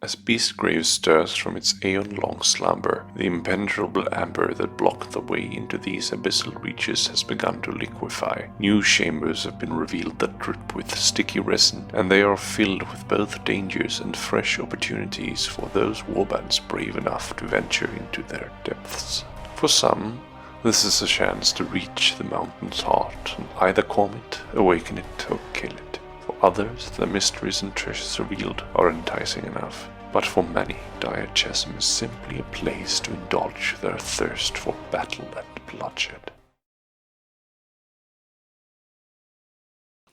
As Beastgrave stirs from its aeon-long slumber, the impenetrable amber that blocked the way into these abyssal reaches has begun to liquefy. New chambers have been revealed that drip with sticky resin, and they are filled with both dangers and fresh opportunities for those warbands brave enough to venture into their depths. For some, this is a chance to reach the mountain's heart and either calm it, awaken it, or kill it. For others, the mysteries and treasures revealed are enticing enough. But for many, Direchasm is simply a place to indulge their thirst for battle and bloodshed.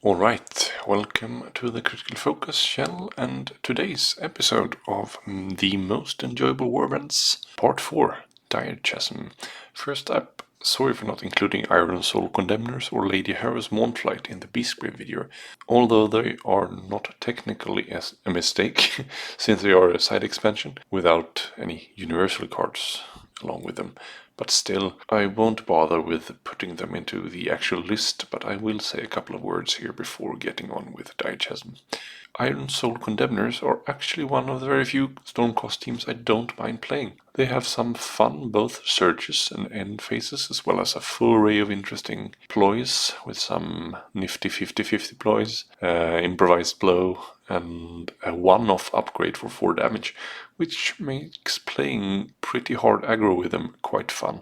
Alright, welcome to the Critical Focus channel and today's episode of the most enjoyable warbands, part 4, Direchasm. First up, sorry for not including Iron Soul Condemners or Lady Harrow's Mournflight in the Beastgrave video, although they are not technically a mistake, since they are a side expansion without any universal cards along with them. But still, I won't bother with putting them into the actual list, but I will say a couple of words here before getting on with Direchasm. Iron Soul Condemners are actually one of the very few Stormcast teams I don't mind playing. They have some fun, both surges and end phases, as well as a full array of interesting ploys, with some nifty 50-50 ploys, improvised blow, and a one-off upgrade for 4 damage, which makes playing pretty hard aggro with them quite fun.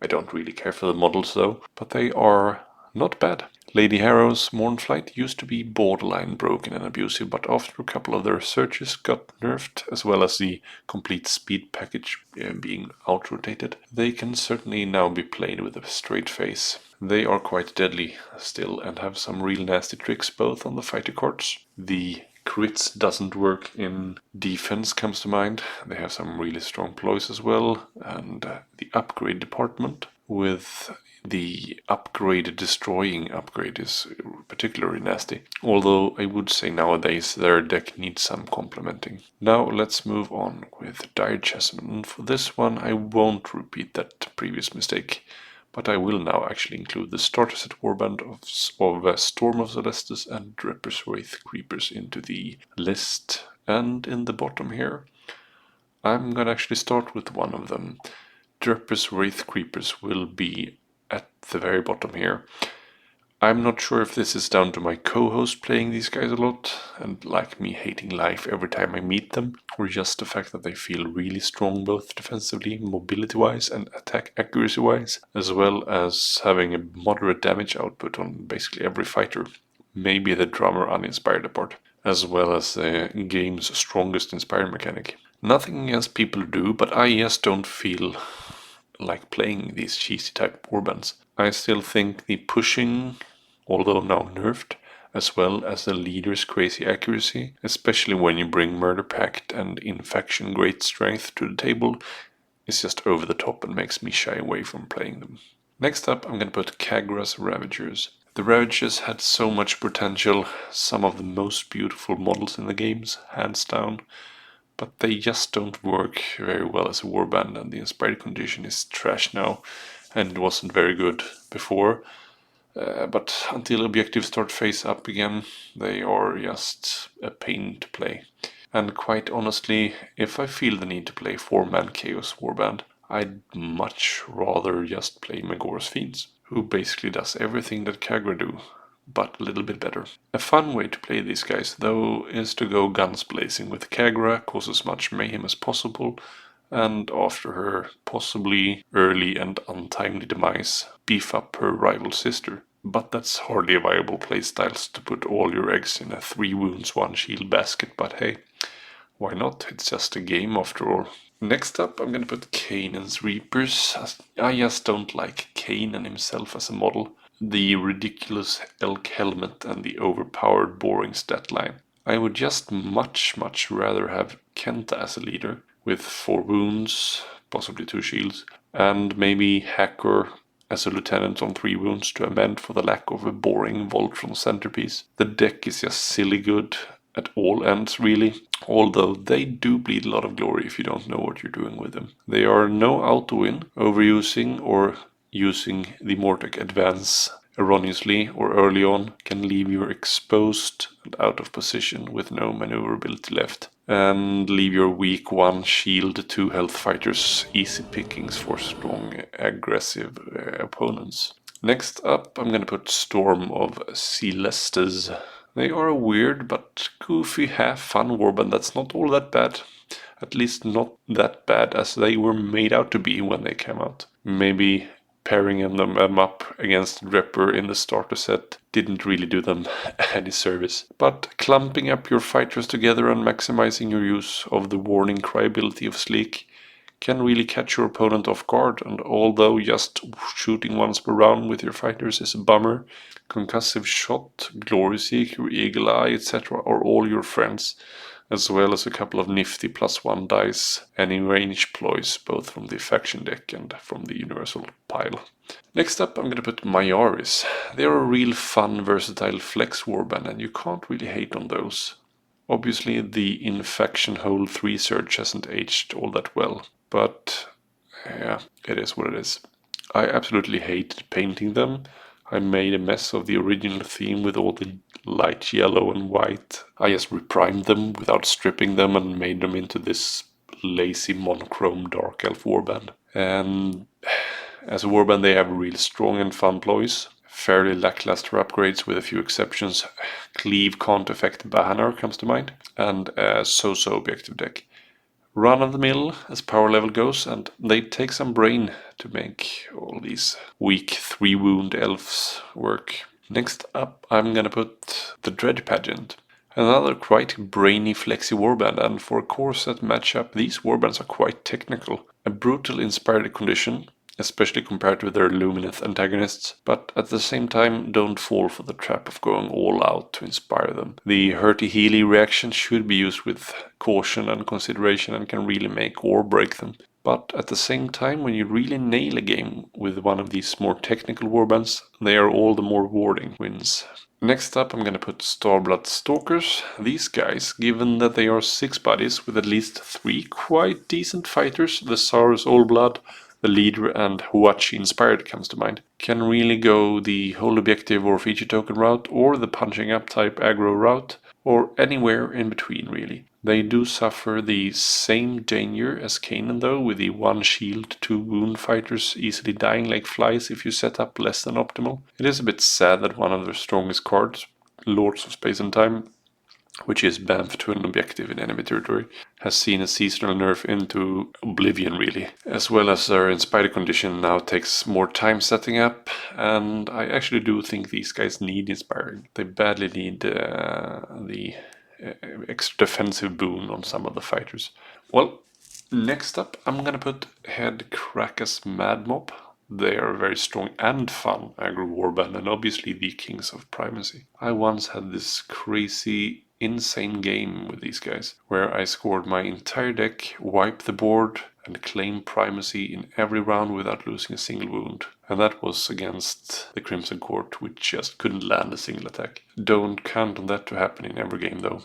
I don't really care for the models though, but they are not bad. Lady Harrow's Mournflight used to be borderline broken and abusive, but after a couple of their searches got nerfed, as well as the complete speed package being out-rotated, they can certainly now be played with a straight face. They are quite deadly still and have some real nasty tricks both on the fighter cards. The crits doesn't work in defense comes to mind. They have some really strong ploys as well, and the upgrade department with the upgraded destroying upgrade is particularly nasty, although I would say nowadays their deck needs some complementing. Now let's move on with Direchasm, and for this one I won't repeat that previous mistake, but I will now actually include the starter set warband of Storm of Celestus and Drepth's Wraithcreepers into the list, and in the bottom here I'm gonna actually start with one of them. Drepth's Wraithcreepers will be at the very bottom here. I'm not sure if this is down to my co-host playing these guys a lot and like me hating life every time I meet them, or just the fact that they feel really strong both defensively, mobility wise and attack accuracy wise, as well as having a moderate damage output on basically every fighter, maybe the drummer uninspired apart, as well as the game's strongest inspired mechanic. Nothing against people who do, but I just don't feel like playing these cheesy type warbands. I still think the pushing, although now nerfed, as well as the leader's crazy accuracy, especially when you bring Murder Pact and Infection Great Strength to the table, is just over the top and makes me shy away from playing them. Next up, I'm going to put Kaggra's Ravagers. The Ravagers had so much potential, some of the most beautiful models in the games, hands down, but they just don't work very well as a warband, and the inspired condition is trash now, and it wasn't very good before. But until objectives start face up again, they are just a pain to play. And quite honestly, if I feel the need to play 4-man Chaos Warband, I'd much rather just play Magore's Fiends, who basically does everything that Kaggra do, but a little bit better. A fun way to play these guys though is to go guns blazing with Kaggra, cause as much mayhem as possible, and after her possibly early and untimely demise, beef up her rival sister. But that's hardly a viable playstyle to put all your eggs in a 3 wounds 1 shield basket, but hey, why not? It's just a game after all. Next up, I'm gonna put Kainan's Reapers. I just don't like Kainan himself as a model. The ridiculous elk helmet and the overpowered boring stat line. I would just much rather have Kenta as a leader, with 4 wounds, possibly 2 shields, and maybe Hacker as a lieutenant on 3 wounds to amend for the lack of a boring Voltron centerpiece. The deck is just silly good at all ends really, although they do bleed a lot of glory if you don't know what you're doing with them. They are no auto-win, overusing or using the Mortek Advance erroneously or early on can leave you exposed and out of position with no maneuverability left, and leave your weak 1 shield 2 health fighters easy pickings for strong aggressive opponents. Next up I'm gonna put Storm of Celestus. They are a weird but goofy half-fun warband that's not all that bad. At least not that bad as they were made out to be when they came out. Maybe pairing them up against Drepth in the starter set didn't really do them any service. But clumping up your fighters together and maximizing your use of the warning cry ability of Sleek can really catch your opponent off guard, and although just shooting once per round with your fighters is a bummer, Concussive Shot, Glory Seeker, Eagle Eye, etc. are all your friends, as well as a couple of nifty +1 dice and in range ploys, both from the faction deck and from the universal pile. Next up I'm going to put Myaris. They are a real fun, versatile flex warband, and you can't really hate on those. Obviously the in-faction whole 3 surge hasn't aged all that well, but yeah, it is what it is. I absolutely hated painting them. I made a mess of the original theme with all the light yellow and white. I just reprimed them without stripping them and made them into this lazy monochrome dark elf warband. And as a warband they have really strong and fun ploys. Fairly lackluster upgrades with a few exceptions. Cleave can't affect banner comes to mind. And a so-so objective deck. Run of the mill as power level goes, and they take some brain to make all these weak 3 wound elves work. Next up I'm gonna put the Dread Pageant. Another quite brainy flexy warband, and for a core set matchup these warbands are quite technical. A brutal inspired condition, especially compared to their Lumineth antagonists, but at the same time don't fall for the trap of going all out to inspire them. The hurty-healy reaction should be used with caution and consideration and can really make or break them. But at the same time, when you really nail a game with one of these more technical warbands, they are all the more rewarding wins. Next up I'm gonna put Starblood Stalkers. These guys, given that they are 6 buddies with at least 3 quite decent fighters, the Saurus Allblood, the leader and Huachi inspired comes to mind, can really go the whole objective or feature token route, or the punching up type aggro route, or anywhere in between really. They do suffer the same danger as Kainan though, with the 1 shield 2 wound fighters easily dying like flies if you set up less than optimal. It is a bit sad that one of their strongest cards, Lords of Space and Time, which is bamf to an objective in enemy territory, has seen a seasonal nerf into oblivion really, as well as their inspired condition now takes more time setting up, and I actually do think these guys need inspiring. They badly need the extra defensive boon on some of the fighters. Well, next up I'm gonna put Hedkrakka's Madmob. They are very strong and fun aggro warband, and obviously the kings of primacy. I once had this crazy insane game with these guys, where I scored my entire deck, wiped the board, and claimed primacy in every round without losing a single wound. And that was against the Crimson Court, which just couldn't land a single attack. Don't count on that to happen in every game though.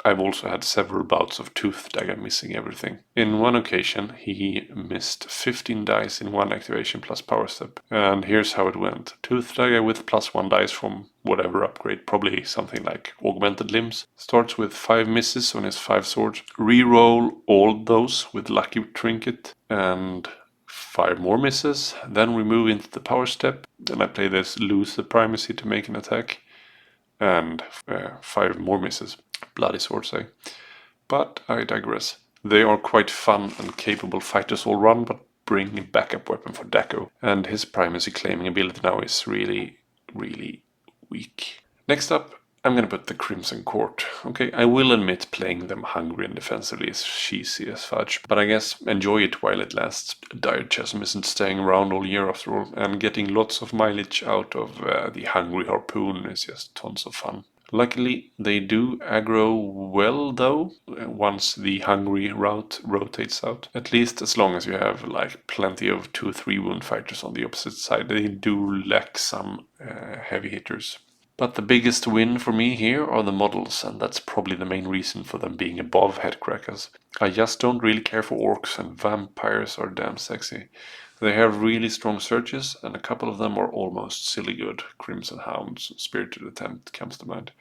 I've also had several bouts of Tooth Dagger missing everything. In one occasion he missed 15 dice in 1 activation plus power step. And here's how it went. Tooth Dagger with +1 dice from whatever upgrade, probably something like Augmented Limbs. Starts with 5 misses on his 5 swords. Reroll all those with Lucky Trinket and 5 more misses. Then we move into the power step. Then I play this lose the primacy to make an attack. And 5 more misses. Bloody swords, eh? But I digress. They are quite fun and capable fighters all run, but bring a backup weapon for Daco. And his primacy claiming ability now is really, really weak. Next up, I'm gonna put the Crimson Court. Okay, I will admit playing them hungry and defensively is cheesy as fudge, but I guess enjoy it while it lasts. Direchasm isn't staying around all year after all, and getting lots of mileage out of the Hungry Harpoon is just tons of fun. Luckily, they do aggro well though, once the hungry route rotates out. At least as long as you have like plenty of 2-3 wound fighters on the opposite side. They do lack some heavy hitters. But the biggest win for me here are the models, and that's probably the main reason for them being above Hedkrakkas. I just don't really care for orcs, and vampires are damn sexy. They have really strong searches, and a couple of them are almost silly good. Crimson Hounds, Spirited Attempt comes to mind.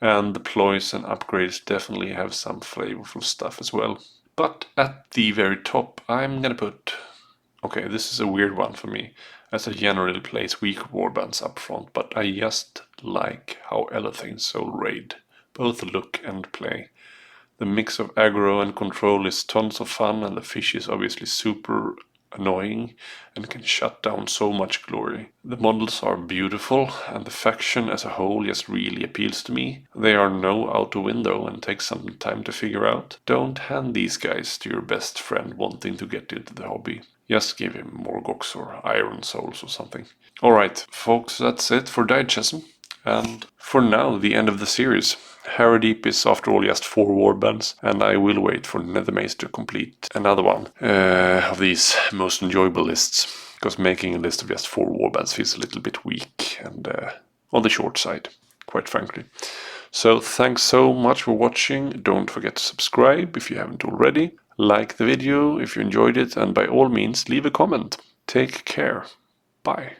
And the ploys and upgrades definitely have some flavorful stuff as well. But at the very top, I'm gonna put... Okay, this is a weird one for me, as I generally place weak warbands up front, but I just like how Elephant's Soul Raid both look and play. The mix of aggro and control is tons of fun, and the fish is obviously super annoying and can shut down so much glory. The models are beautiful, and the faction as a whole just really appeals to me. They are no auto window and take some time to figure out. Don't hand these guys to your best friend wanting to get into the hobby. Just give him Morgox or Iron Souls or something. Alright, folks, that's it for Direchasm. And for now, the end of the series. Harrowdeep is after all just 4 warbands, and I will wait for Nethermaze to complete another one of these most enjoyable lists, because making a list of just 4 warbands feels a little bit weak and on the short side, quite frankly. So thanks so much for watching. Don't forget to subscribe if you haven't already. Like the video if you enjoyed it, and by all means leave a comment. Take care. Bye.